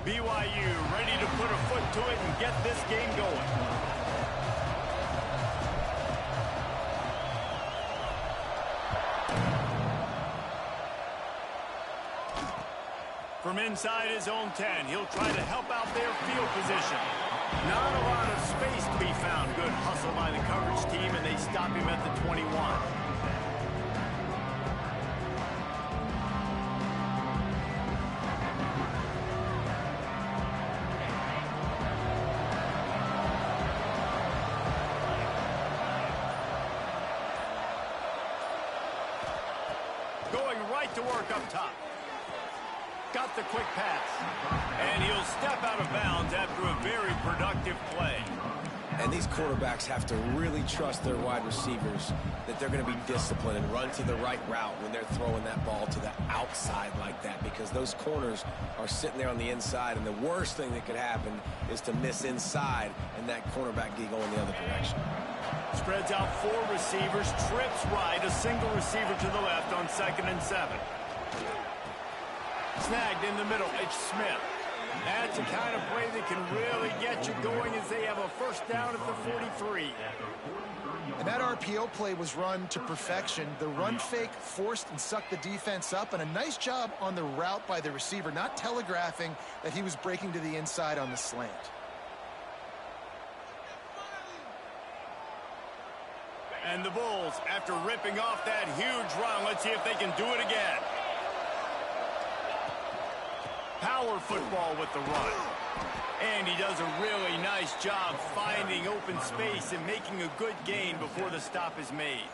BYU ready to put a foot to it and get this game going. From inside his own 10, he'll try to help out their field position. Not a lot of space to be found. Good hustle by the coverage team, and they stop him at the 21. Going right to work up top. Got the quick pass. And he'll step out of bounds after a very productive play. And these quarterbacks have to really trust their wide receivers that they're going to be disciplined and run to the right route when they're throwing that ball to the outside like that, because those corners are sitting there on the inside, and the worst thing that could happen is to miss inside and that cornerback get going the other direction. Spreads out 4 receivers, trips right, a single receiver to the left on 2nd and 7. Snagged in the middle, it's Smith. That's the kind of play that can really get you going as they have a first down at the 43. And that RPO play was run to perfection. The run fake forced and sucked the defense up, and a nice job on the route by the receiver, not telegraphing that he was breaking to the inside on the slant. And the Bulls, after ripping off that huge run, let's see if they can do it again. Power football with the run. And he does a really nice job finding open space and making a good gain before the stop is made.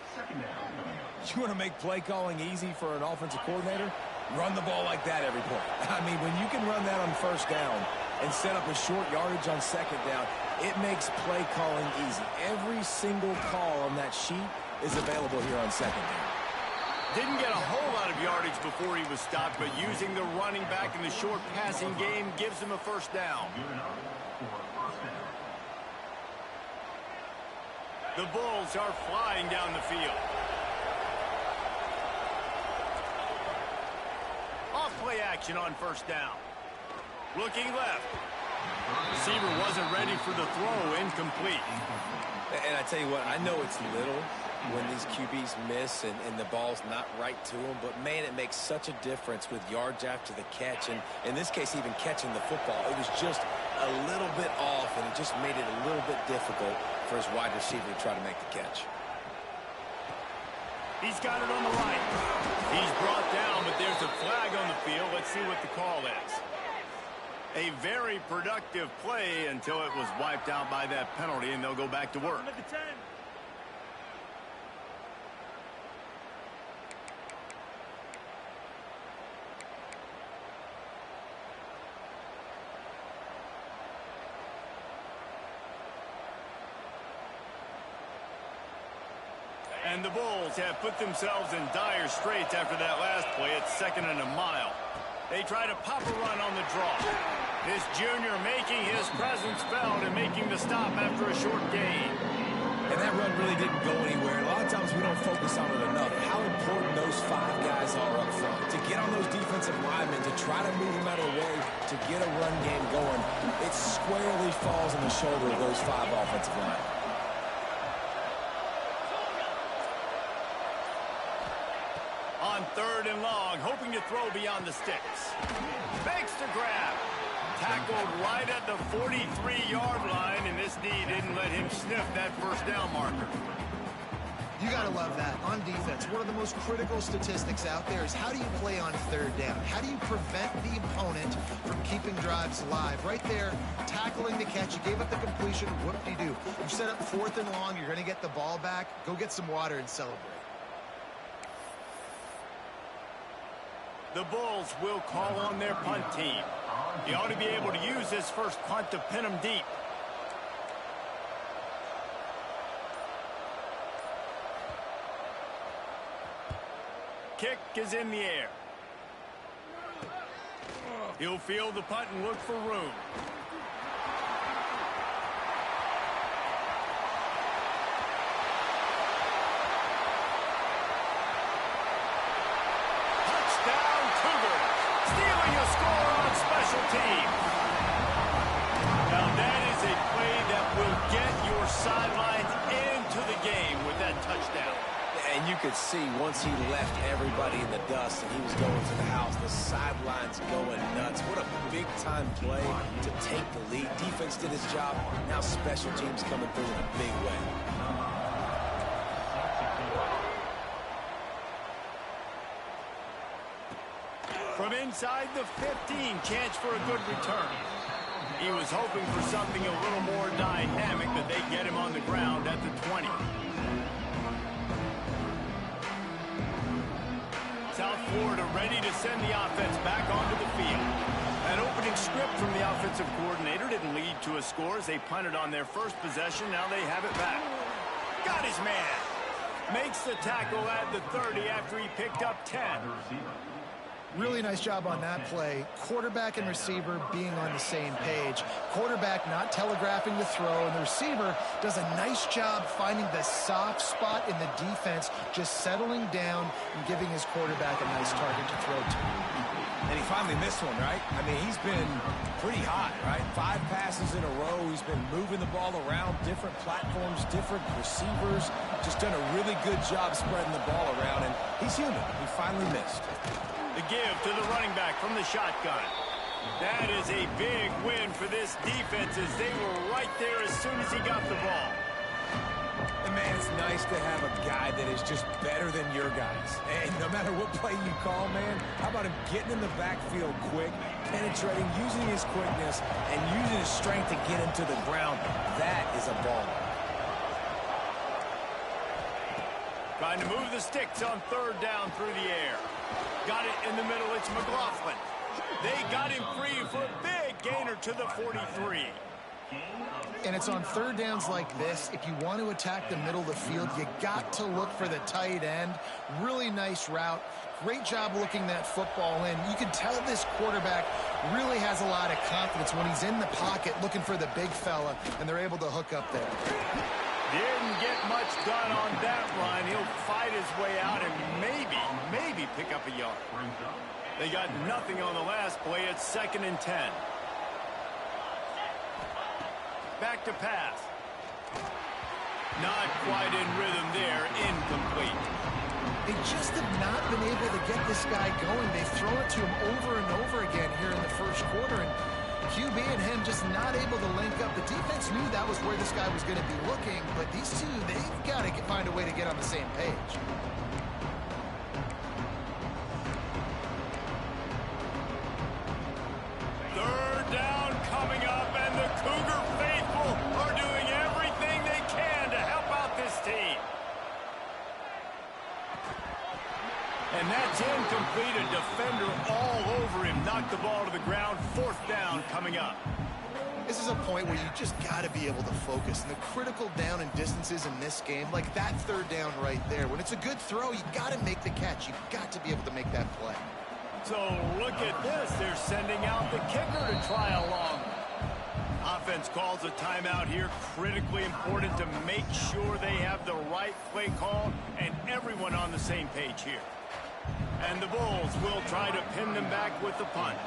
You want to make play calling easy for an offensive coordinator? Run the ball like that every play. I mean, when you can run that on first down and set up a short yardage on second down, it makes play calling easy. Every single call on that sheet is available here on second down. Didn't get a whole lot of yardage before he was stopped, but using the running back in the short passing game gives him a first down. The Bulls are flying down the field. Off play action on first down. Looking left. Receiver wasn't ready for the throw, incomplete. And I tell you what, I know it's little when these QBs miss and the ball's not right to them, but man, it makes such a difference with yards after the catch, and in this case, even catching the football. It was just a little bit off, and it just made it a little bit difficult for his wide receiver to try to make the catch. He's got it on the right. He's brought down, but there's a flag on the field. Let's see what the call is. A very productive play until it was wiped out by that penalty, and they'll go back to work. And the Bulls have put themselves in dire straits after that last play. It's 2nd and a mile. They try to pop a run on the draw. This junior making his presence felt and making the stop after a short gain. And that run really didn't go anywhere. A lot of times we don't focus on it enough. How important those 5 guys are up front. To get on those defensive linemen, to try to move them out of the way, to get a run game going, it squarely falls on the shoulder of those 5 offensive linemen. On 3rd and long, hoping to throw beyond the sticks. Fakes to grab. Tackled right at the 43-yard line, and this D didn't let him sniff that first down marker. You got to love that. On defense, one of the most critical statistics out there is how do you play on 3rd down? How do you prevent the opponent from keeping drives alive? Right there, tackling the catch. You gave up the completion. Whoop-de-doo. You set up 4th and long. You're going to get the ball back. Go get some water and celebrate. The Bulls will call on their punt team. He ought to be able to use this first punt to pin them deep. Kick is in the air. He'll field the punt and look for room. Touchdown, Cougars. Stealing a score on special teams. that will get your sidelines into the game with that touchdown. And you could see once he left everybody in the dust and he was going to the house, the sidelines going nuts. What a big-time play to take the lead. Defense did his job. Now special teams coming through in a big way. From inside the 15, chance for a good return. He was hoping for something a little more dynamic, but they get him on the ground at the 20. South Florida ready to send the offense back onto the field. That opening script from the offensive coordinator didn't lead to a score as they punted on their first possession. Now they have it back. Got his man. Makes the tackle at the 30 after he picked up 10. Really nice job on that play. Quarterback and receiver being on the same page. Quarterback not telegraphing the throw, and the receiver does a nice job finding the soft spot in the defense, just settling down and giving his quarterback a nice target to throw to. And he finally missed one, right? I mean, he's been pretty hot, right? 5 passes in a row. He's been moving the ball around, different platforms, different receivers. Just done a really good job spreading the ball around, and he's human. He finally missed. The give to the running back from the shotgun. That is a big win for this defense as they were right there as soon as he got the ball. And man, it's nice to have a guy that is just better than your guys. And no matter what play you call, man, how about him getting in the backfield quick, penetrating, using his quickness, and using his strength to get him to the ground. That is a baller. Trying to move the sticks on third down through the air. Got it in the middle. It's McLaughlin. They got him free for a big gainer to the 43. And it's on third downs like this. If you want to attack the middle of the field, you got to look for the tight end. Really nice route. Great job looking that football in. You can tell this quarterback really has a lot of confidence when he's in the pocket looking for the big fella, and they're able to hook up there. Didn't get much done on that run. He'll fight his way out and maybe pick up a yard. They got nothing on the last play. It's 2nd and 10. Back to pass. Not quite in rhythm there. Incomplete. They just have not been able to get this guy going. They've thrown it to him over and over again here in the first quarter, and QB and him just not able to link up. The defense knew that was where this guy was going to be looking, but these two, they've got to find a way to get on the same page. Third down coming up, and the Cougar faithful are doing everything they can to help out this team. And that's incomplete. A defender all over him. Knocked the ball to the ground. 4th down coming up. This is a point where you just got to be able to focus. And the critical down and distances in this game, like that third down right there, when it's a good throw, you got to make the catch. You've got to be able to make that play. So look at this. They're sending out the kicker to try a long one. Offense calls a timeout here. Critically important to make sure they have the right play call and everyone on the same page here. And the Bulls will try to pin them back with the punt.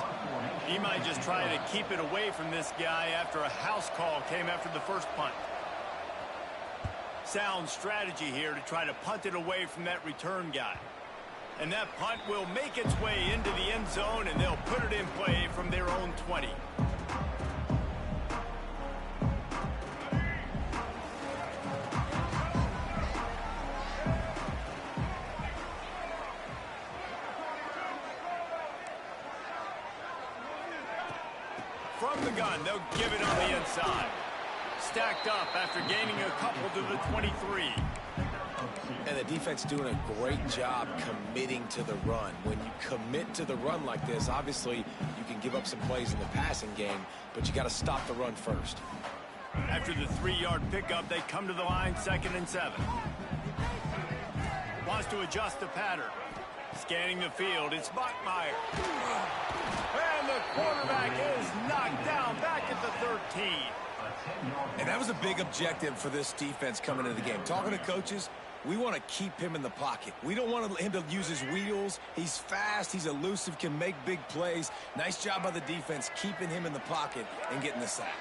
He might just try to keep it away from this guy after a house call came after the first punt. Sound strategy here to try to punt it away from that return guy. And that punt will make its way into the end zone, and they'll put it in play from their own 20. From the gun, they'll give it on the inside. Stacked up after gaining a couple to the 23. And the defense doing a great job committing to the run. When you commit to the run like this, obviously you can give up some plays in the passing game, but you got to stop the run first. After the 3-yard pickup, they come to the line, 2nd and 7. Wants to adjust the pattern. Scanning the field, it's Bachmeier. And the quarterback is knocked down back at the 13. And that was a big objective for this defense coming into the game. Talking to coaches, we want to keep him in the pocket. We don't want him to use his wheels. He's fast, he's elusive, can make big plays. Nice job by the defense keeping him in the pocket and getting the sack.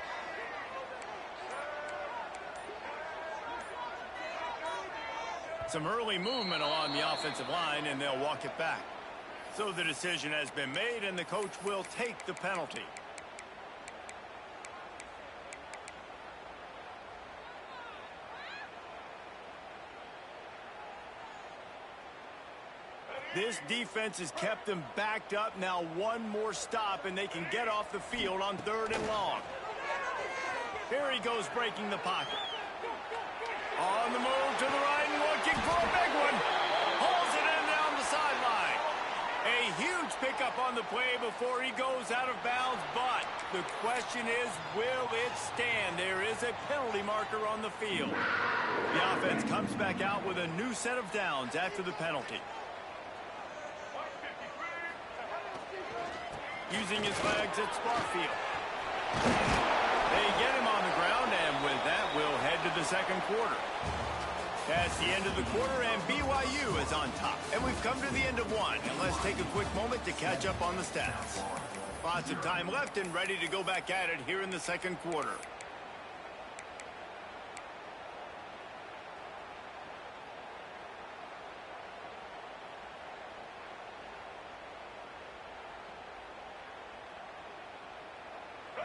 Some early movement along the offensive line, and they'll walk it back. So the decision has been made, and the coach will take the penalty. This defense has kept them backed up. Now one more stop, and they can get off the field on 3rd and long. Here he goes, breaking the pocket. On the move to the right and looking for a big one. Hauls it in down the sideline. A huge pickup on the play before he goes out of bounds, but the question is, will it stand? There is a penalty marker on the field. The offense comes back out with a new set of downs after the penalty. Using his legs at Sparfield. They get him on the ground, and with that, we'll head to the second quarter. That's the end of the quarter, and BYU is on top. And we've come to the end of one, and let's take a quick moment to catch up on the stats. Lots of time left and ready to go back at it here in the second quarter.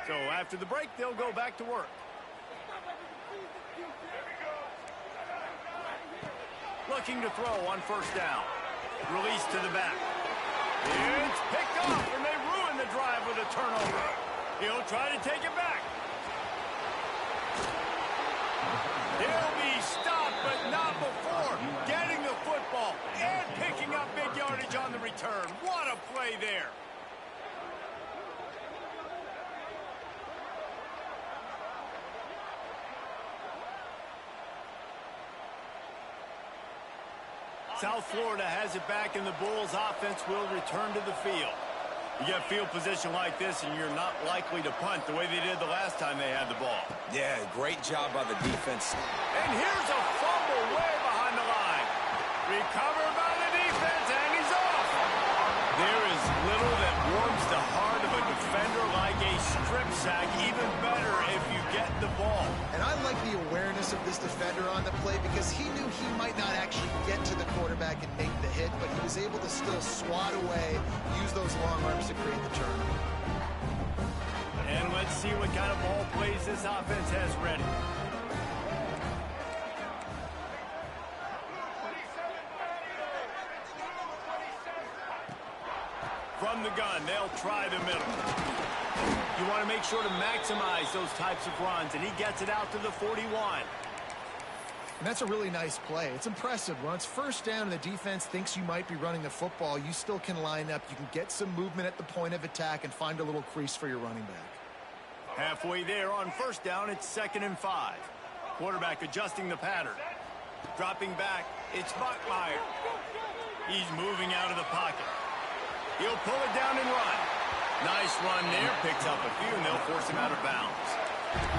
So after the break, they'll go back to work. Looking to throw on 1st down. Release to the back. It's picked off, and they ruin the drive with a turnover. He'll try to take it back. He'll be stopped, but not before getting the football and picking up big yardage on the return. What a play there. South Florida has it back, and the Bulls offense will return to the field. You get field position like this, and you're not likely to punt the way they did the last time they had the ball. Yeah, great job by the defense. And here's a fumble way behind the line. Recovered by the defense, and he's off. There is little that warms the heart of a defender like a strip sack, even better if you get the ball. And I like the awareness of this defender on the play because he knew he might not actually get to the quarterback and make the hit, but he was able to still swat away, use those long arms to create the turnover. And let's see what kind of ball plays this offense has ready. From the gun, they'll try the middle. You want to make sure to maximize those types of runs, and he gets it out to the 41. And that's a really nice play. It's impressive. When it's 1st down and the defense thinks you might be running the football, you still can line up. You can get some movement at the point of attack and find a little crease for your running back. Halfway there on 1st down, it's 2nd and 5. Quarterback adjusting the pattern. Dropping back, it's Buckmeyer. He's moving out of the pocket. He'll pull it down and run. Nice run there. Picks up a few, and they'll force him out of bounds.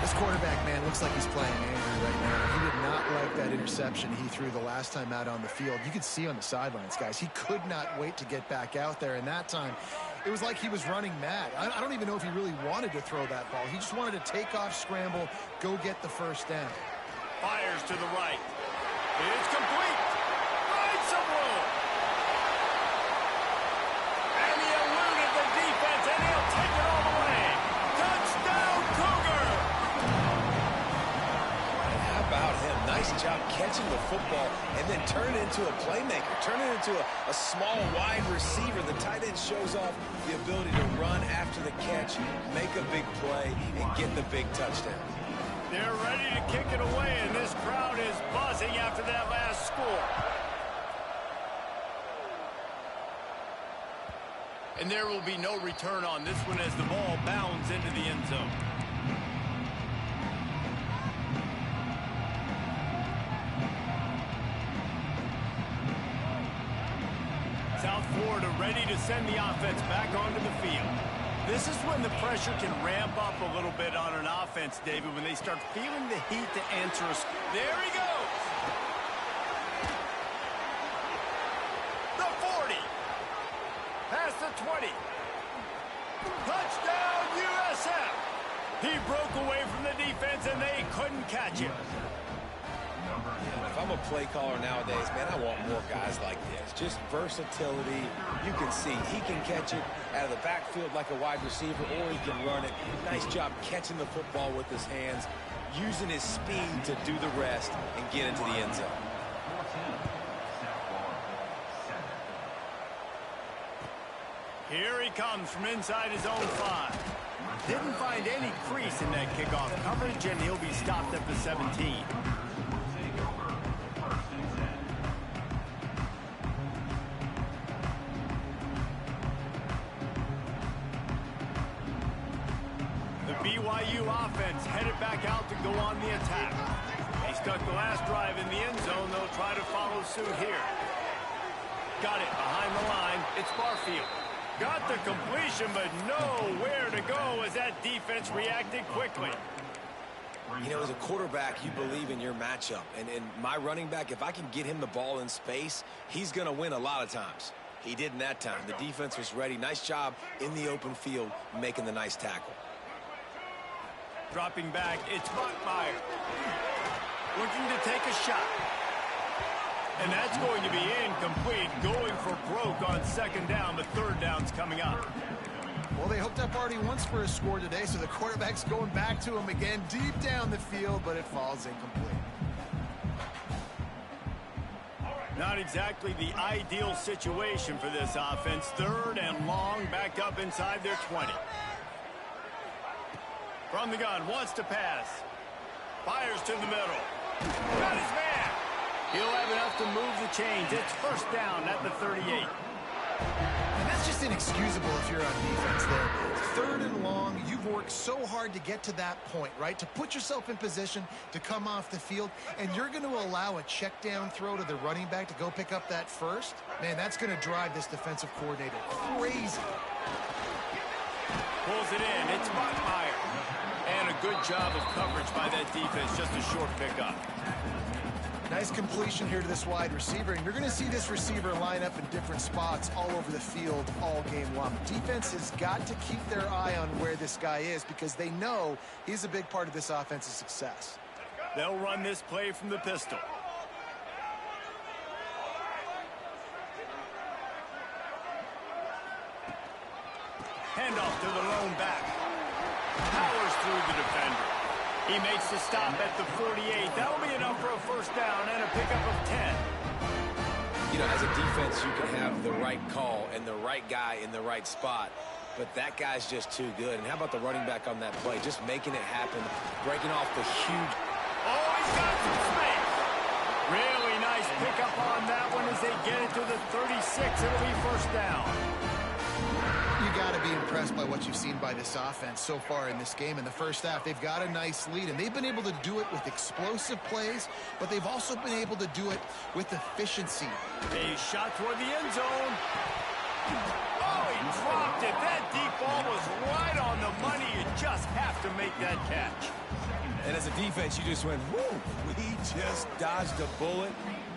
This quarterback, man, looks like he's playing angry right now. He did not like that interception he threw the last time out on the field. You could see on the sidelines, guys, he could not wait to get back out there. And that time, it was like he was running mad. I don't even know if he really wanted to throw that ball. He just wanted to take off, scramble, go get the 1st down. Fires to the right. It's complete. Finds some room. And he eluded the defense, and he'll take it all the way. Touchdown, Cougar! How about him? Nice job catching the football and then turn it into a playmaker. Turn it into a small wide receiver. The tight end shows off the ability to run after the catch, make a big play, and get the big touchdown. They're ready to kick it away, and this crowd is buzzing after that last score. And there will be no return on this one as the ball bounds into the end zone. South Florida ready to send the offense back onto the field. This is when the pressure can ramp up a little bit on an offense, David, when they start feeling the heat to answer us. There he goes. The 40. Past the 20. Touchdown, USF. He broke away from the defense, and they couldn't catch him. If I'm I'm a play caller nowadays, man, I want more guys like this. Just versatility. You can see he can catch it out of the backfield like a wide receiver, or he can run it. Nice job catching the football with his hands, using his speed to do the rest and get into the end zone. Here he comes from inside his own 5. Didn't find any crease in that kickoff coverage, and he'll be stopped at the 17. The BYU offense headed back out to go on the attack. They stuck the last drive in the end zone. They'll try to follow suit here. Got it behind the line. It's Barfield. Got the completion, but nowhere to go as that defense reacted quickly. You know, as a quarterback, you believe in your matchup. And my running back, if I can get him the ball in space, he's going to win a lot of times. He didn't that time. The defense was ready. Nice job in the open field making the nice tackle. Dropping back, it's Bachmeier. Looking to take a shot. And that's going to be incomplete, going for broke on second down, but third down's coming up. Well, they hooked up already once for a score today, so the quarterback's going back to him again deep down the field, but it falls incomplete. Not exactly the ideal situation for this offense. Third and long, back up inside their 20. From the gun, wants to pass. Fires to the middle. Got his man. He'll have enough to move the chains. It's first down at the 38. And that's just inexcusable if you're on defense there. Third and long, you've worked so hard to get to that point, right? To put yourself in position to come off the field, and you're going to allow a check down throw to the running back to go pick up that first? Man, that's going to drive this defensive coordinator crazy. Pulls it in. It's Bachmeier. And a good job of coverage by that defense. Just a short pickup. Nice completion here to this wide receiver, and you're going to see this receiver line up in different spots all over the field all game long. Defense has got to keep their eye on where this guy is because they know he's a big part of this offense's success. They'll run this play from the pistol. Handoff to the lone back. Powers through the defender. He makes the stop at the 48. That'll be enough for a first down and a pickup of 10. You know, as a defense, you can have the right call and the right guy in the right spot, but that guy's just too good. And how about the running back on that play? Just making it happen, breaking off the huge... Oh, he's got some space. Really nice pickup on that one as they get it to the 36. It'll be first down. You got to be impressed by what you've seen by this offense so far in this game. In the first half, they've got a nice lead, and they've been able to do it with explosive plays, but they've also been able to do it with efficiency. A shot toward the end zone. Oh, he dropped it. That deep ball was right on the money. You just have to make that catch. And as a defense, you just went, whoo, we just dodged a bullet.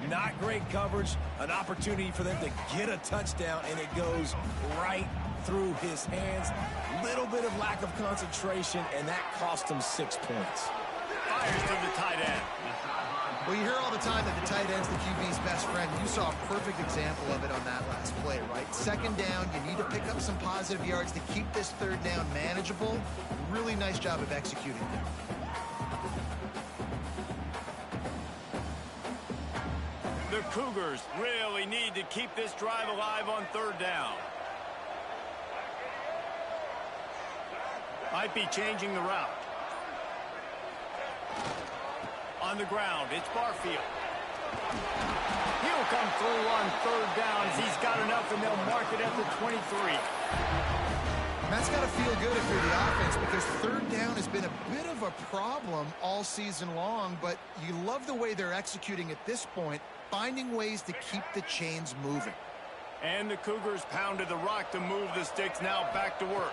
Not great coverage, an opportunity for them to get a touchdown, and it goes right through his hands. Little bit of lack of concentration, and that cost him 6 points. Fires to the tight end. Well, you hear all the time that the tight end's the QB's best friend. You saw a perfect example of it on that last play, right? Second down, you need to pick up some positive yards to keep this third down manageable. Really nice job of executing there. The Cougars really need to keep this drive alive on third down. Might be changing the route. On the ground, it's Barfield. He'll come through on third down as he's got enough, and they'll mark it at the 23. That's got to feel good if you're the offense because third down has been a bit of a problem all season long, but you love the way they're executing at this point, finding ways to keep the chains moving. And the Cougars pounded the rock to move the sticks. Now back to work.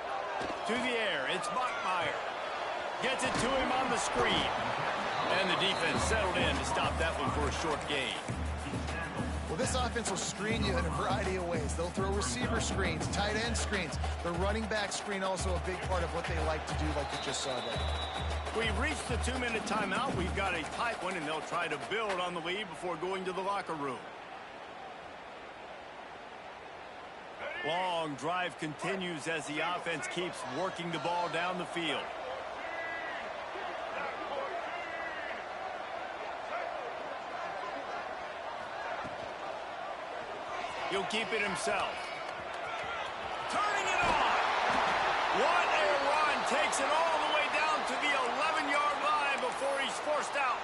To the air, it's Bachmeier. Gets it to him on the screen. And the defense settled in to stop that one for a short gain. Well, this offense will screen you in a variety of ways. They'll throw receiver screens, tight end screens. The running back screen also a big part of what they like to do, like you just saw there. We've reached the 2-minute timeout. We've got a tight one, and they'll try to build on the lead before going to the locker room. Long drive continues as the offense keeps working the ball down the field. He'll keep it himself. Turning it on. What a run. Takes it all the way down to the 11-yard line before he's forced out.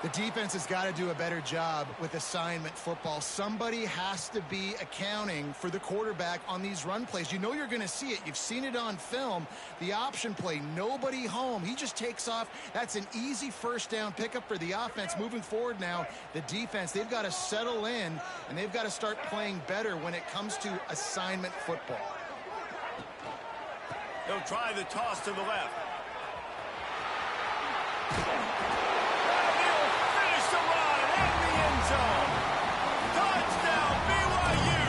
The defense has got to do a better job with assignment football. Somebody has to be accounting for the quarterback on these run plays. You know you're going to see it. You've seen it on film. The option play, nobody home. He just takes off. That's an easy first down pickup for the offense. Moving forward now, the defense, they've got to settle in, and they've got to start playing better when it comes to assignment football. They'll try the toss to the left. Touchdown, BYU!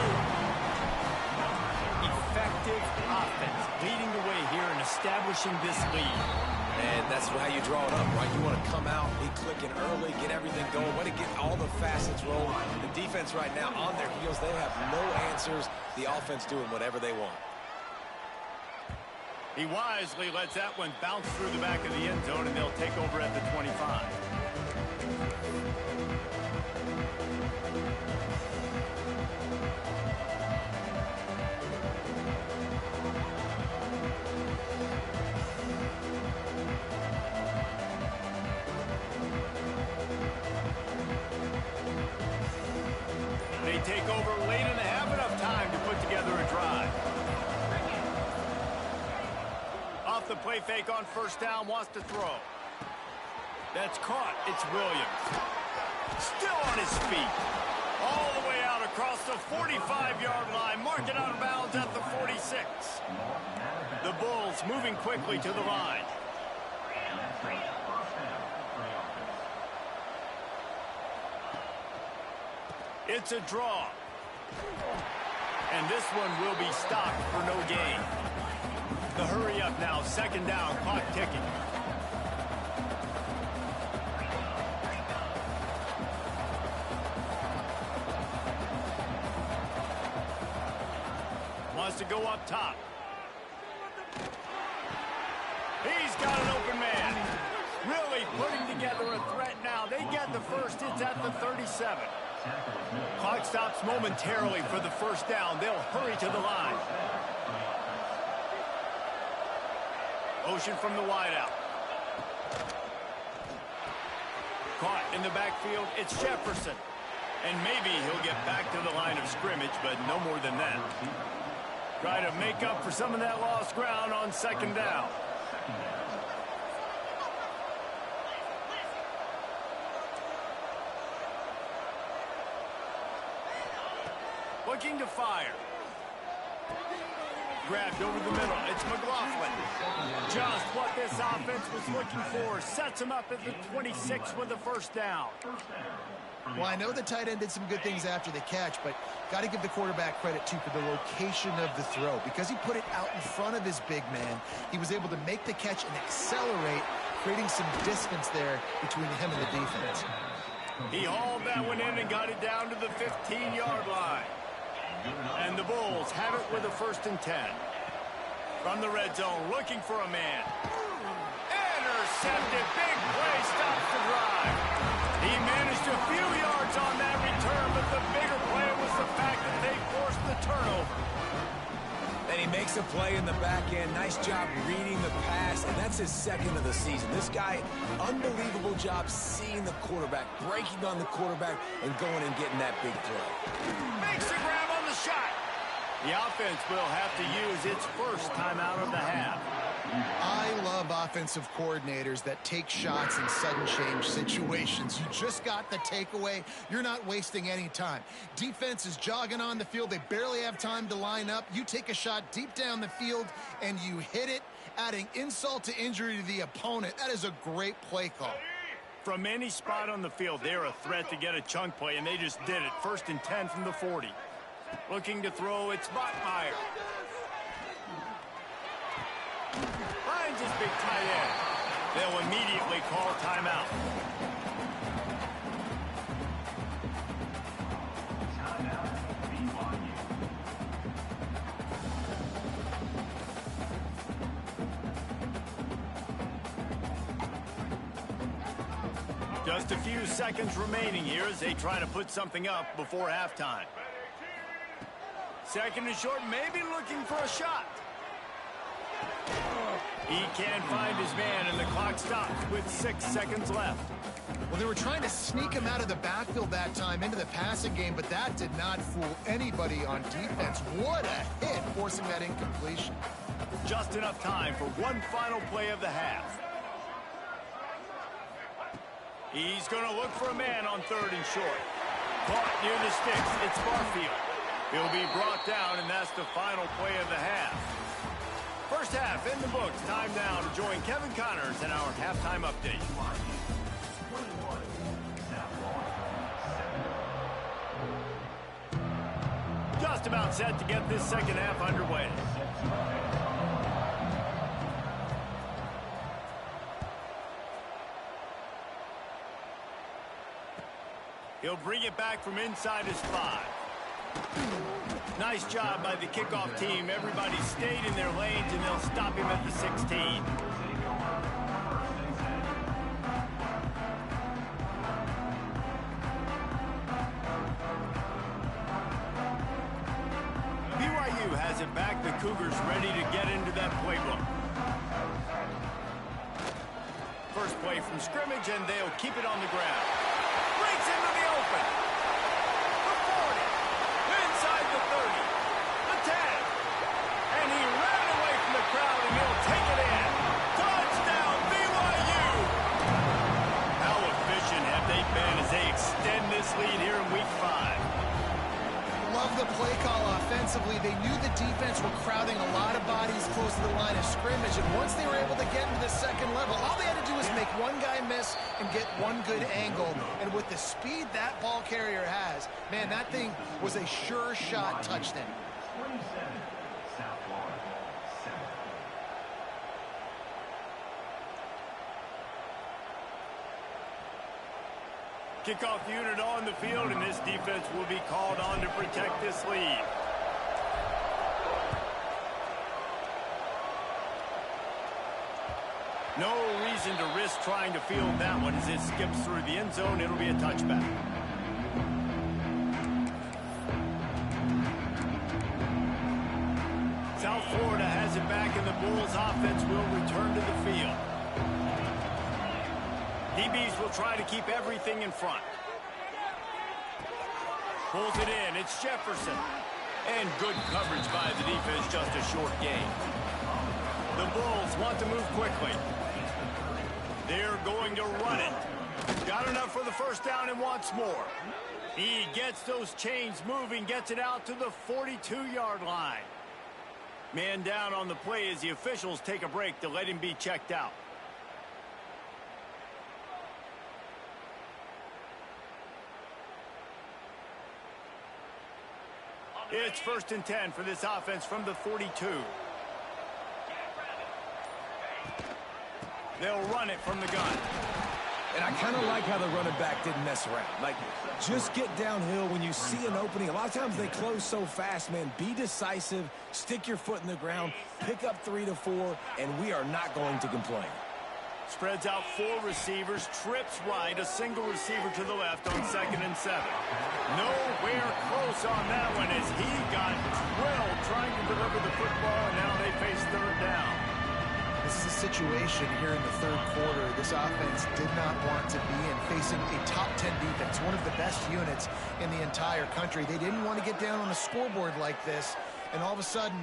Effective offense, leading the way here and establishing this lead. And that's how you draw it up, right? You want to come out, be clicking early, get everything going, want to get all the facets rolling. The defense right now on their heels, they have no answers. The offense doing whatever they want. He wisely lets that one bounce through the back of the end zone, and they'll take over at the 25. They take over late and have enough time to put together a drive. Off the play fake on first down, wants to throw. That's caught. It's Williams. Still on his feet. All the way out across the 45-yard line. Marking out of bounds at the 46. The Bulls moving quickly to the line. It's a draw. And this one will be stopped for no gain. The hurry up now, second down, clock ticking. Wants to go up top. He's got an open man. Really putting together a threat now. They get the first. It's at the 37. Clock stops momentarily for the first down. They'll hurry to the line. Motion from the wideout. Caught in the backfield. It's Jefferson. And maybe he'll get back to the line of scrimmage, but no more than that. Try to make up for some of that lost ground on second down. Looking to fire. Grabbed over the middle. It's McLaughlin. Just what this offense was looking for. Sets him up at the 26 with the first down. Well, I know the tight end did some good things after the catch, but got to give the quarterback credit, too, for the location of the throw. Because he put it out in front of his big man, he was able to make the catch and accelerate, creating some distance there between him and the defense. He hauled that one in and got it down to the 15-yard line. And the Bulls have it with a 1st and 10. From the red zone, looking for a man. Intercepted. Big play stops the drive. He managed a few yards on that return, but the bigger play was the fact that they forced the turnover. And he makes a play in the back end. Nice job reading the pass, and that's his second of the season. This guy, unbelievable job seeing the quarterback, breaking on the quarterback, and going and getting that big throw. Makes a grab on the shot. The offense will have to use its first timeout of the half. I love offensive coordinators that take shots in sudden change situations. You just got the takeaway. You're not wasting any time. Defense is jogging on the field. They barely have time to line up. You take a shot deep down the field, and you hit it, adding insult to injury to the opponent. That is a great play call. From any spot on the field, they're a threat to get a chunk play, and they just did it. 1st and 10 from the 40. Looking to throw, it's Botmeyer. Finds his big tight end. They'll immediately call timeout. Just a few seconds remaining here as they try to put something up before halftime. Second and short, maybe looking for a shot. He can't find his man, and the clock stops with 6 seconds left. Well, they were trying to sneak him out of the backfield that time into the passing game, but that did not fool anybody on defense. What a hit, forcing that incompletion. Just enough time for one final play of the half. He's going to look for a man on 3rd and short. Caught near the sticks. It's Barfield. He'll be brought down, and that's the final play of the half. First half in the books. Time now to join Kevin Connors in our halftime update. Just about set to get this second half underway. He'll bring it back from inside his 5. Nice job by the kickoff team. Everybody stayed in their lanes, and they'll stop him at the 16. BYU has it back. The Cougars ready to get into that playbook. First play from scrimmage, and they'll keep it on the ground. Breaks into the open. The 40. Inside the 30. The 10. And he ran away from the crowd, and he'll take it in. Touchdown, BYU! How efficient have they been as they extend this lead here in Week 5? Love the play call offensively. They knew the defense were crowding a lot of bodies close to the line of scrimmage, and once they were able to get into the second level, all they had to do was make one guy miss and get one good angle. And with the speed that ball carrier has, man, that thing was a sure shot touchdown. Kickoff unit on the field, and this defense will be called on to protect this lead. No reason to risk trying to field that one as it skips through the end zone. It'll be a touchback. South Florida has it back, and the Bulls offense will return to the field. DBs will try to keep everything in front. Pulls it in. It's Jefferson. And good coverage by the defense, just a short gain. The Bulls want to move quickly. They're going to run it. Got enough for the first down and wants more. He gets those chains moving, gets it out to the 42-yard line. Man down on the play as the officials take a break to let him be checked out. It's 1st and 10 for this offense from the 42. They'll run it from the gun. And I kind of like how the running back didn't mess around. Like, just get downhill when you see an opening. A lot of times they close so fast, man. Be decisive, stick your foot in the ground, pick up 3 to 4, and we are not going to complain. Spreads out 4 receivers, trips right, a single receiver to the left on 2nd and 7. Nowhere close on that one as he got drilled trying to deliver the football, and now they face 3rd down. This is a situation here in the 3rd quarter this offense did not want to be in, facing a top 10 defense, one of the best units in the entire country. They didn't want to get down on the scoreboard like this, and all of a sudden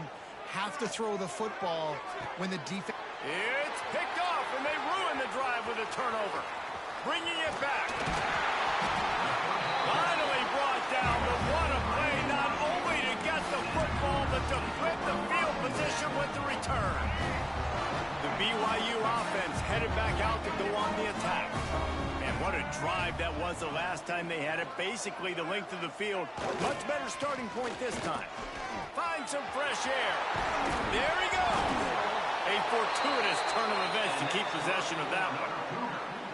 have to throw the football when the defense... It's picked off, and they ruin the drive with a turnover. Bringing it back. Finally brought down, but what a play, not only to get the football, but to flip the field position with the return. The BYU offense headed back out to go on the attack. And what a drive that was the last time they had it. Basically the length of the field. Much better starting point this time. Find some fresh air. There he goes. A fortuitous turn of events to keep possession of that one.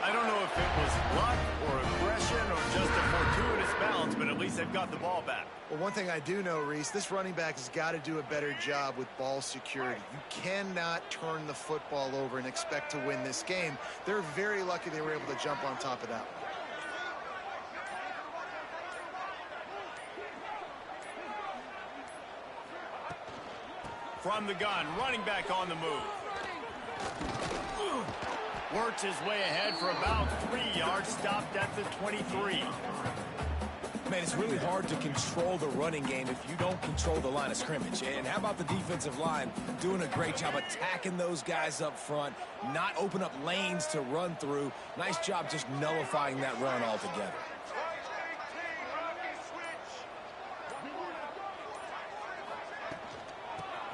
I don't know if it was luck or aggression or just a fortuitous balance, but at least they've got the ball back. Well, one thing I do know, Reese, this running back has got to do a better job with ball security. You cannot turn the football over and expect to win this game. They're very lucky they were able to jump on top of that one. From the gun, running back on the move. Works his way ahead for about 3 yards, stopped at the 23. Man, it's really hard to control the running game if you don't control the line of scrimmage. And how about the defensive line doing a great job attacking those guys up front, not open up lanes to run through. Nice job just nullifying that run altogether.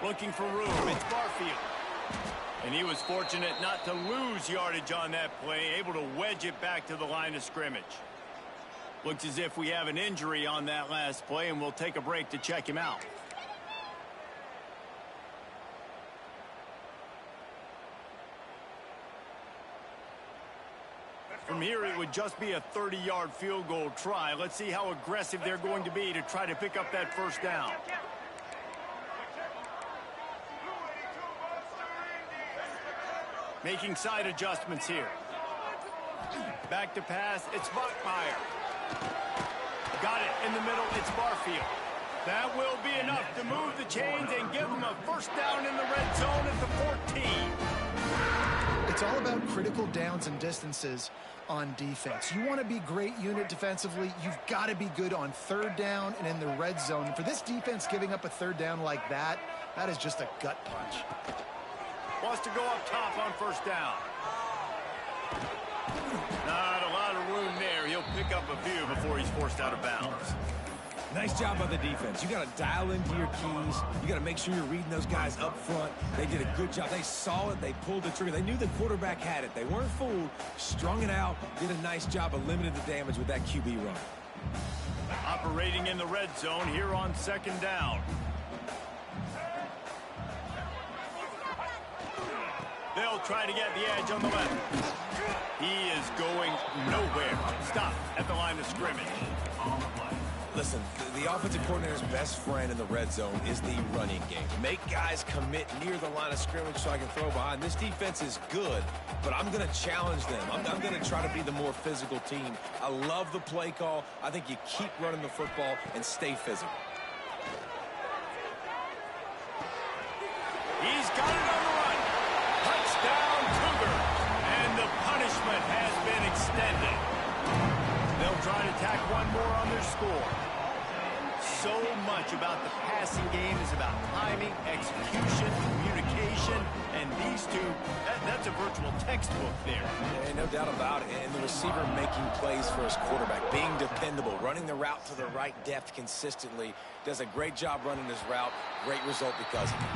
Looking for room, it's Barfield. And he was fortunate not to lose yardage on that play, able to wedge it back to the line of scrimmage. Looks as if we have an injury on that last play, and we'll take a break to check him out. From here, it would just be a 30-yard field goal try. Let's see how aggressive they're going to be to try to pick up that first down. Making side adjustments here. Back to pass, it's Buckmeyer. Got it in the middle, it's Barfield. That will be enough to move the chains and give them a first down in the red zone at the 14. It's all about critical downs and distances on defense. You want to be great unit defensively, you've got to be good on third down and in the red zone. For this defense giving up a third down like that, that is just a gut punch. Wants to go up top on first down. Not a lot of room there. He'll pick up a few before he's forced out of bounds. Nice job by the defense. You got to dial into your keys. You got to make sure you're reading those guys up front. They did a good job. They saw it. They pulled the trigger. They knew the quarterback had it. They weren't fooled. Strung it out. Did a nice job of limiting the damage with that QB run. Operating in the red zone here on second down. They'll try to get the edge on the left. He is going nowhere. Stop at the line of scrimmage. Listen, the offensive coordinator's best friend in the red zone is the running game. Make guys commit near the line of scrimmage so I can throw behind. This defense is good, but I'm going to challenge them. I'm going to try to be the more physical team. I love the play call. I think you keep running the football and stay physical. He's got it on the run. Touchdown, Cougars. And the punishment has been extended. They'll try to tack one more on their score. So much about the passing game is about timing, execution, communication, and these two, that's a virtual textbook there. Yeah, no doubt about it. And the receiver making plays for his quarterback, being dependable, running the route to the right depth consistently, does a great job running his route. Great result because of it.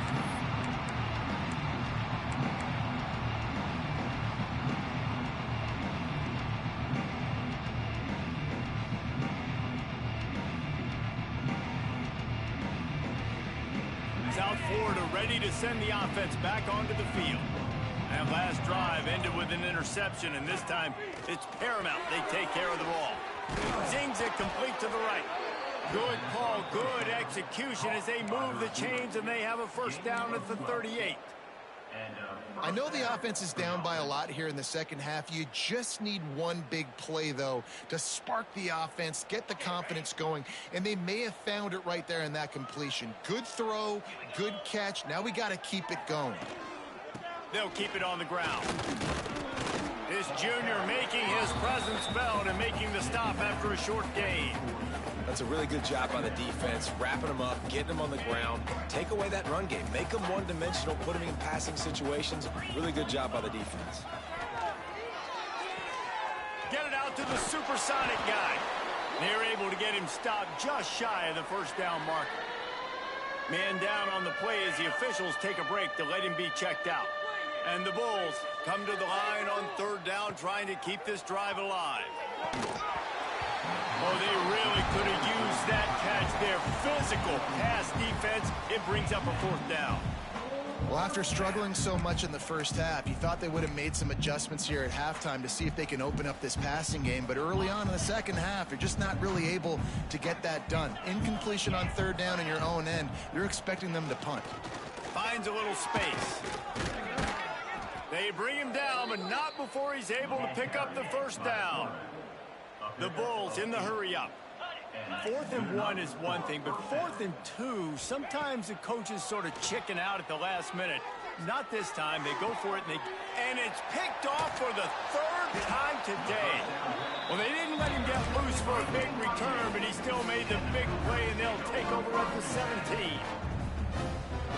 South Florida ready to send the offense back onto the field. That last drive ended with an interception, and this time it's paramount they take care of the ball. Zings it complete to the right. Good call, good execution as they move the chains, and they have a first down at the 38. I know the offense is down by a lot here in the second half. You just need one big play, though, to spark the offense, get the confidence going, and they may have found it right there in that completion. Good throw, good catch. Now we got to keep it going. They'll keep it on the ground. This junior making his presence felt and making the stop after a short gain. That's a really good job by the defense, wrapping them up, getting them on the ground. Take away that run game. Make them one-dimensional, put them in passing situations. Really good job by the defense. Get it out to the supersonic guy. They're able to get him stopped just shy of the first down marker. Man down on the play as the officials take a break to let him be checked out. And the Bulls come to the line on third down, trying to keep this drive alive. Oh, they really could have used that catch there. Physical pass defense. It brings up a fourth down. Well, after struggling so much in the first half, you thought they would have made some adjustments here at halftime to see if they can open up this passing game. But early on in the second half, you're just not really able to get that done. Incompletion on third down in your own end, you're expecting them to punt. Finds a little space. They bring him down, but not before he's able to pick up the first down. The Bulls in the hurry up. 4th and 1 is one thing, but 4th and 2, sometimes the coaches sort of chicken out at the last minute. Not this time. They go for it, and it's picked off for the 3rd time today. Well, they didn't let him get loose for a big return, but he still made the big play, and they'll take over at the 17.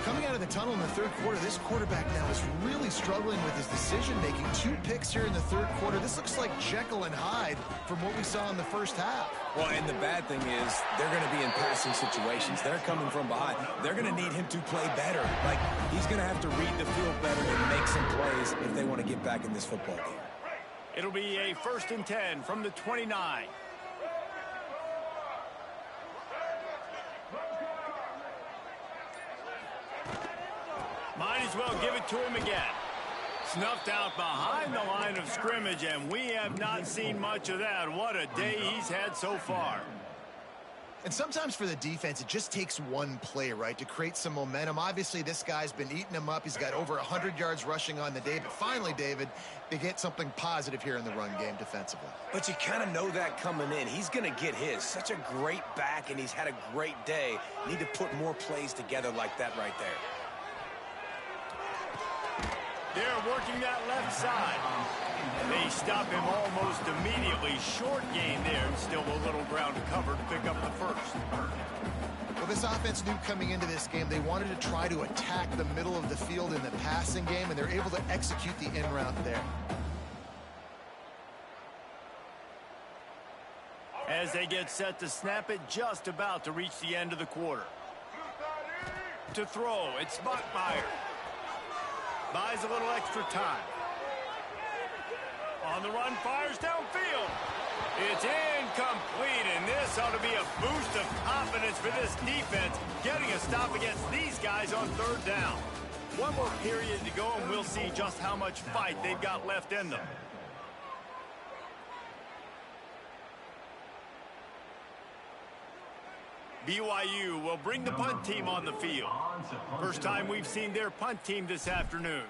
Coming out of the tunnel in the third quarter, this quarterback now is really struggling with his decision-making. 2 picks here in the third quarter. This looks like Jekyll and Hyde from what we saw in the first half. Well, and the bad thing is they're going to be in passing situations. They're coming from behind. They're going to need him to play better. Like, he's going to have to read the field better and make some plays if they want to get back in this football game. It'll be a 1st and 10 from the 29. Might as well give it to him again. Snuffed out behind the line of scrimmage, and we have not seen much of that. What a day he's had so far. And sometimes for the defense, it just takes one play, right, to create some momentum. Obviously, this guy's been eating him up. He's got over 100 yards rushing on the day. But finally, David, they get something positive here in the run game defensively. But you kind of know that coming in. He's going to get his. Such a great back, and he's had a great day. Need to put more plays together like that right there. They're working that left side. They stop him almost immediately. Short gain there, and still a little ground to cover to pick up the first. Well, this offense knew coming into this game they wanted to try to attack the middle of the field in the passing game, and they're able to execute the in route there. As they get set to snap it, just about to reach the end of the quarter. To throw, it's Buckmeyer. Buys a little extra time. On the run, fires downfield. It's incomplete, and this ought to be a boost of confidence for this defense, getting a stop against these guys on third down. One more period to go, and we'll see just how much fight they've got left in them. BYU will bring the punt team on the field. First time we've seen their punt team this afternoon.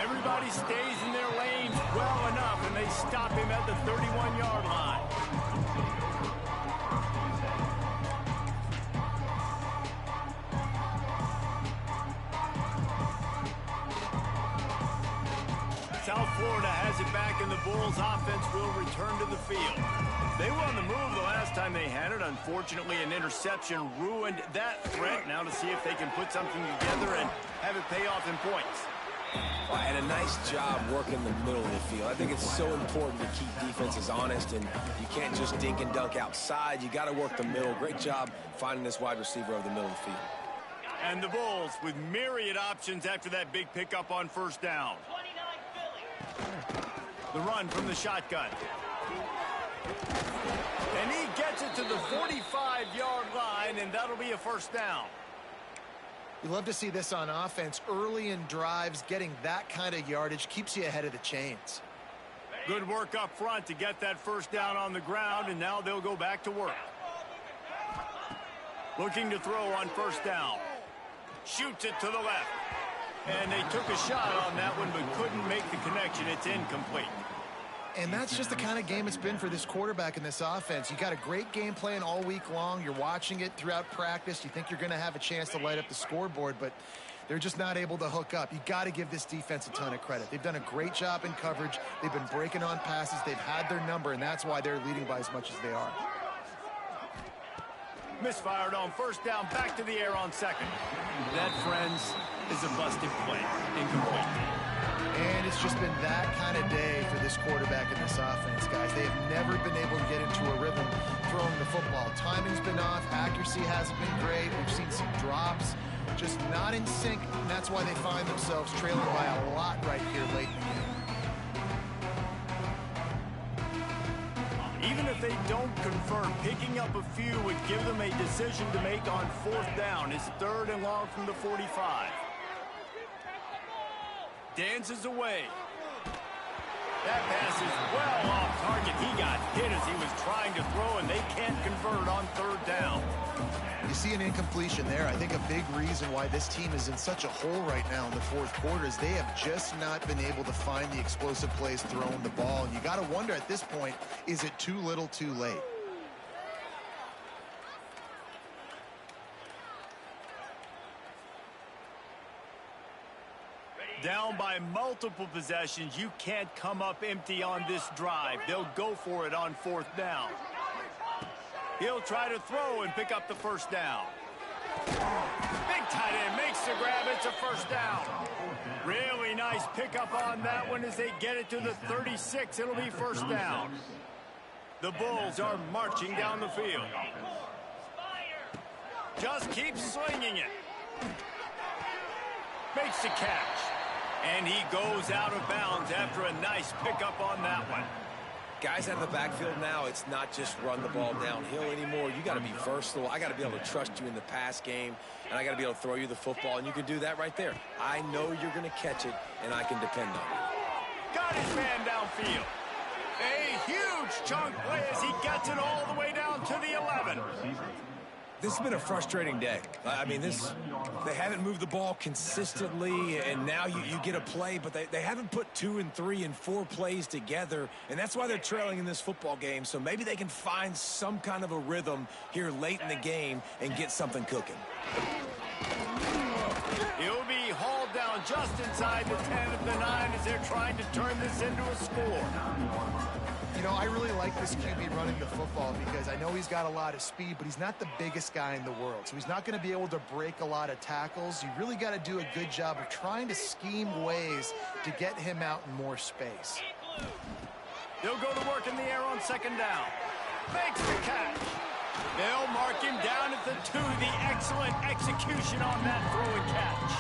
Everybody stays in their lanes well enough, and they stop him at the 31-yard line. South Florida has it back, and the Bulls offense will return to the field. They were on the move the last time they had it. Unfortunately, an interception ruined that threat. Now to see if they can put something together and have it pay off in points. And a nice job working the middle of the field. I think it's so important to keep defenses honest, and you can't just dink and dunk outside. You got to work the middle. Great job finding this wide receiver over the middle of the field. And the Bulls with myriad options after that big pickup on first down. The run from the shotgun. And he gets it to the 45-yard line, and that'll be a first down. You love to see this on offense. Early in drives, getting that kind of yardage keeps you ahead of the chains. Good work up front to get that first down on the ground, and now they'll go back to work. Looking to throw on first down. Shoots it to the left. And they took a shot on that one, but couldn't make the connection. It's incomplete. And that's just the kind of game it's been for this quarterback in this offense. You got a great game plan all week long. You're watching it throughout practice. You think you're going to have a chance to light up the scoreboard, but they're just not able to hook up. You got to give this defense a ton of credit. They've done a great job in coverage. They've been breaking on passes. They've had their number, and that's why they're leading by as much as they are. Misfired on first down, back to the air on second. That, friends, is a busted play. Incomplete. And it's just been that kind of day for this quarterback in this offense, guys. They have never been able to get into a rhythm throwing the football. Timing's been off. Accuracy hasn't been great. We've seen some drops, just not in sync, and that's why they find themselves trailing by a lot right here late in the game. they don't convert, picking up a few would give them a decision to make on 4th down. It's 3rd and long from the 45. Dances away. That pass is well off target. He got hit as he was trying to throw, and they can't convert on 3rd down. You see an incompletion there. I think a big reason why this team is in such a hole right now in the 4th quarter is they have just not been able to find the explosive plays throwing the ball. And you got to wonder at this point, is it too little too late? Down by multiple possessions, you can't come up empty on this drive. They'll go for it on 4th down. He'll try to throw and pick up the 1st down. Big tight end makes the grab. It's a 1st down. Really nice pickup on that one as they get it to the 36. It'll be 1st down. The Bulls are marching down the field. Just keeps slinging it. Makes the catch. And he goes out of bounds after a nice pickup on that one. Guys out of the backfield now, it's not just run the ball downhill anymore. You got to be versatile. I got to be able to trust you in the pass game, and I got to be able to throw you the football, and you can do that right there. I know you're going to catch it, and I can depend on it. Got his man downfield. A huge chunk play as he gets it all the way down to the 11. This has been a frustrating day. I mean, they haven't moved the ball consistently, and now you get a play, but they haven't put 2 and 3 and 4 plays together, and that's why they're trailing in this football game. So maybe they can find some kind of a rhythm here late in the game and get something cooking. He'll be hauled down just inside the 10 at the 9 as they're trying to turn this into a score. You know, I really like this QB running the football because I know he's got a lot of speed, but he's not the biggest guy in the world. So he's not going to be able to break a lot of tackles. You really got to do a good job of trying to scheme ways to get him out in more space. He'll go to work in the air on 2nd down. Makes the catch. They'll mark him down at the 2. The excellent execution on that throw and catch.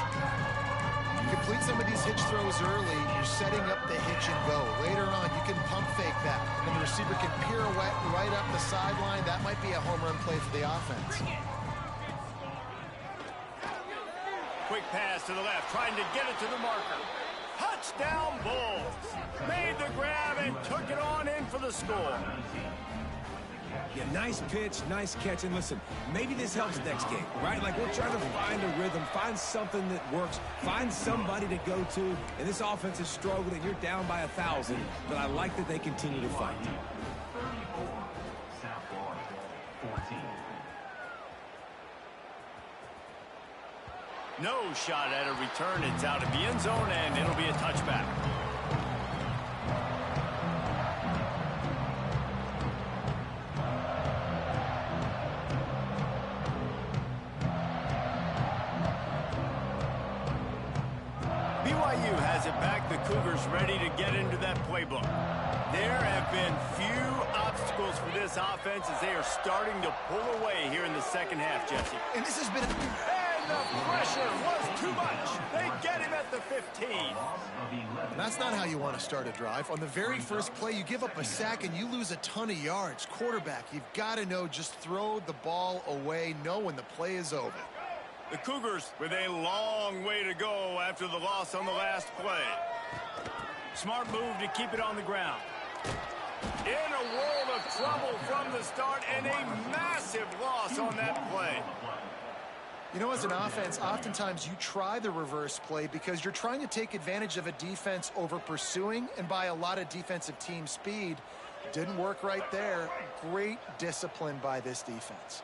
Complete some of these hitch throws early, you're setting up the hitch and go. Later on, you can pump fake that, and the receiver can pirouette right up the sideline. That might be a home run play for the offense. Quick pass to the left, trying to get it to the marker. Touchdown Bulls. Made the grab and took it on in for the score. Yeah, nice pitch, nice catch. And listen, maybe this helps next game, right? Like we're trying to find a rhythm, find something that works, find somebody to go to. And this offense is struggling. You're down by 1,000, but I like that they continue to fight. No shot at a return. It's out of the end zone, and it'll be a touchback. BYU has it back. The Cougars ready to get into that playbook. There have been few obstacles for this offense as they are starting to pull away here in the 2nd half, Jesse. And this has been... And the pressure was too much. They get him at the 15. That's not how you want to start a drive. On the very first play, you give up a sack and you lose a ton of yards. Quarterback, you've got to know, just throw the ball away, know when the play is over. The Cougars with a long way to go after the loss on the last play. Smart move to keep it on the ground. In a world of trouble from the start, and a massive loss on that play. You know, as an offense, oftentimes you try the reverse play because you're trying to take advantage of a defense over pursuing and by a lot of defensive team speed. Didn't work right there. Great discipline by this defense.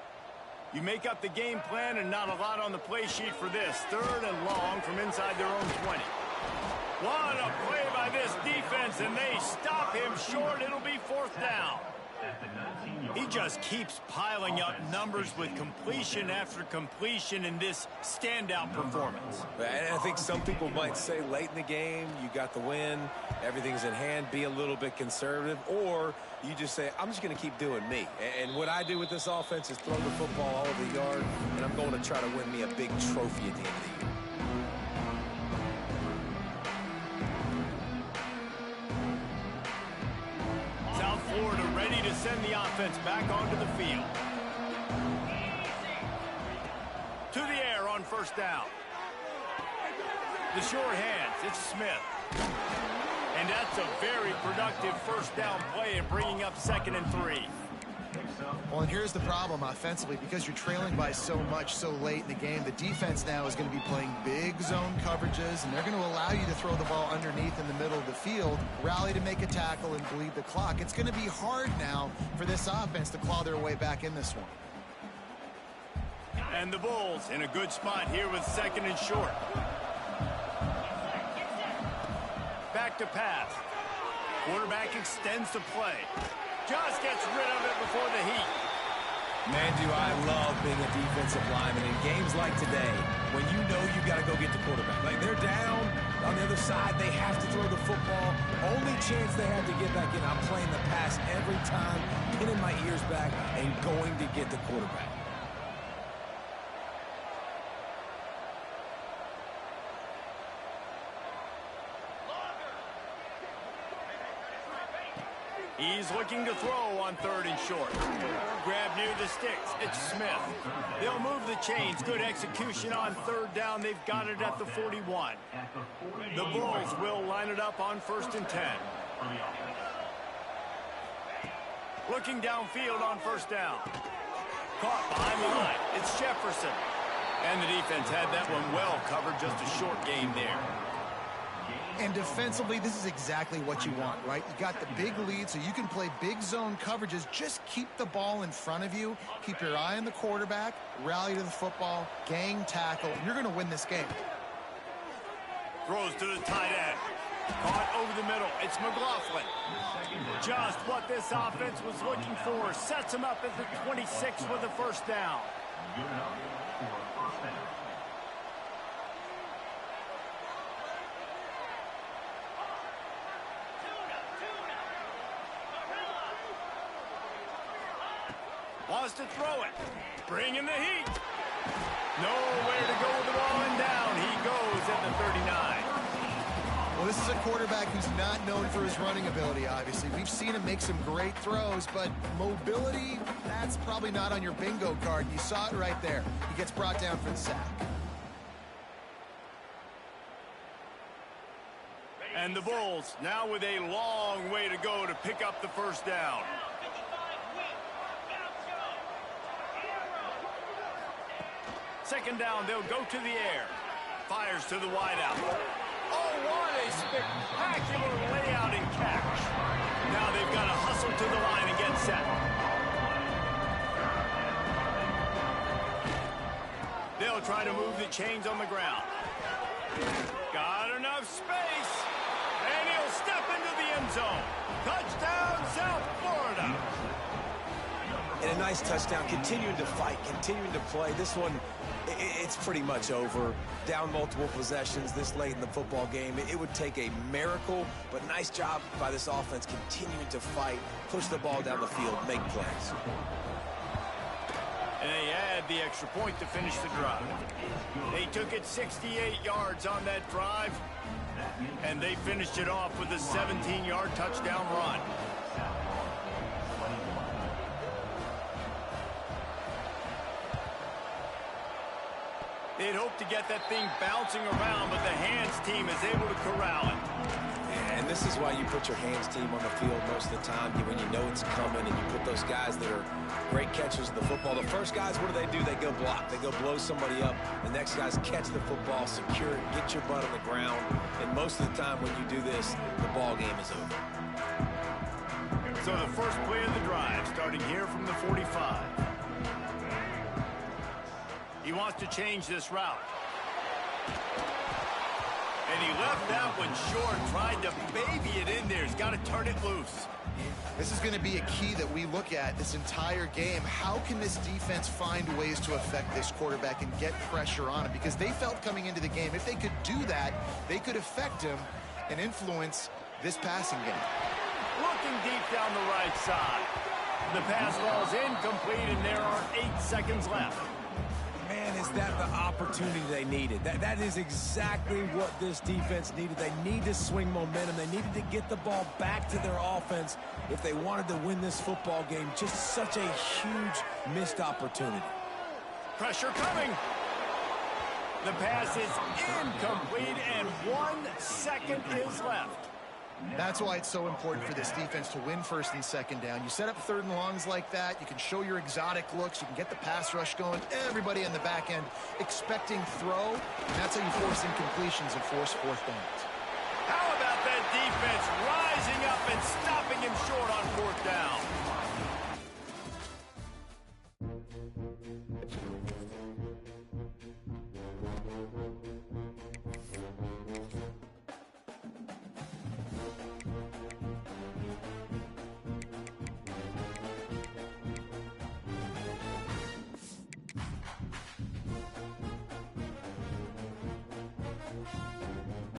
You make up the game plan and not a lot on the play sheet for this. 3rd and long from inside their own 20. What a play by this defense, and they stop him short. It'll be 4th down. He just keeps piling up numbers with completion after completion in this standout performance. And I think some people might say late in the game, you got the win, everything's in hand, be a little bit conservative, or you just say, I'm just going to keep doing me. And what I do with this offense is throw the football all over the yard, and I'm going to try to win me a big trophy at the end of the year. South Florida ready to send the offense back onto the field. To the air on first down. The short hands, it's Smith. And that's a very productive first down play in bringing up 2nd and 3. Well, and here's the problem offensively. Because you're trailing by so much so late in the game, the defense now is going to be playing big zone coverages, and they're going to allow you to throw the ball underneath in the middle of the field, rally to make a tackle, and bleed the clock. It's going to be hard now for this offense to claw their way back in this one. And the Bulls in a good spot here with 2nd and short. Back to pass. Quarterback extends the play. Just gets rid of it before the heat. Man, do I love being a defensive lineman in games like today when you know you got to go get the quarterback. Like, they're down on the other side. They have to throw the football. Only chance they have to get back in. I'm playing the pass every time, pinning my ears back and going to get the quarterback. He's looking to throw on 3rd and short. Grab near the sticks. It's Smith. They'll move the chains. Good execution on 3rd down. They've got it at the 41. The Bulls will line it up on 1st and 10. Looking downfield on 1st down. Caught behind the line. It's Jefferson. And the defense had that one well covered. Just a short game there. And defensively, this is exactly what you want, right? You got the big lead, so you can play big zone coverages. Just keep the ball in front of you. Keep your eye on the quarterback. Rally to the football. Gang tackle. And you're going to win this game. Throws to the tight end. Caught over the middle. It's McLaughlin. Just what this offense was looking for. Sets him up at the 26 with a first down. Wants to throw it. Bringing the heat. Nowhere to go with the ball, and down he goes at the 39. Well, this is a quarterback who's not known for his running ability, obviously. We've seen him make some great throws, but mobility, that's probably not on your bingo card. You saw it right there. He gets brought down for the sack. And the Bulls now with a long way to go to pick up the first down. Second down, they'll go to the air. Fires to the wideout. Oh, what a spectacular layout and catch. Now they've got to hustle to the line and get set. They'll try to move the chains on the ground. Got enough space. And he'll step into the end zone. Touchdown, South Florida. And a nice touchdown, continuing to fight, continuing to play. This one, it's pretty much over. Down multiple possessions this late in the football game. It would take a miracle, but nice job by this offense continuing to fight, push the ball down the field, make plays. And they add the extra point to finish the drive. They took it 68 yards on that drive, and they finished it off with a 17-yard touchdown run. They'd hoped to get that thing bouncing around, but the hands team is able to corral it. And this is why you put your hands team on the field most of the time, when you know it's coming, and you put those guys that are great catchers of the football. The first guys, what do? They go block. They go blow somebody up. The next guys catch the football, secure it, get your butt on the ground. And most of the time when you do this, the ball game is over. So the first play of the drive, starting here from the 45. He wants to change this route. And he left that one short, tried to baby it in there. He's got to turn it loose. This is going to be a key that we look at this entire game. How can this defense find ways to affect this quarterback and get pressure on him? Because they felt coming into the game, if they could do that, they could affect him and influence this passing game. Looking deep down the right side. The pass ball is incomplete, and there are 8 seconds left. Man, is that the opportunity they needed? That is exactly what this defense needed. They need to swing momentum. They needed to get the ball back to their offense if they wanted to win this football game. Just such a huge missed opportunity. Pressure coming. The pass is incomplete, and 1 second is left. That's why it's so important for this defense to win first and second down. You set up third and longs like that. You can show your exotic looks. You can get the pass rush going. Everybody on the back end expecting throw. And that's how you force incompletions and force fourth downs. How about that defense rising up and stopping him short on fourth down?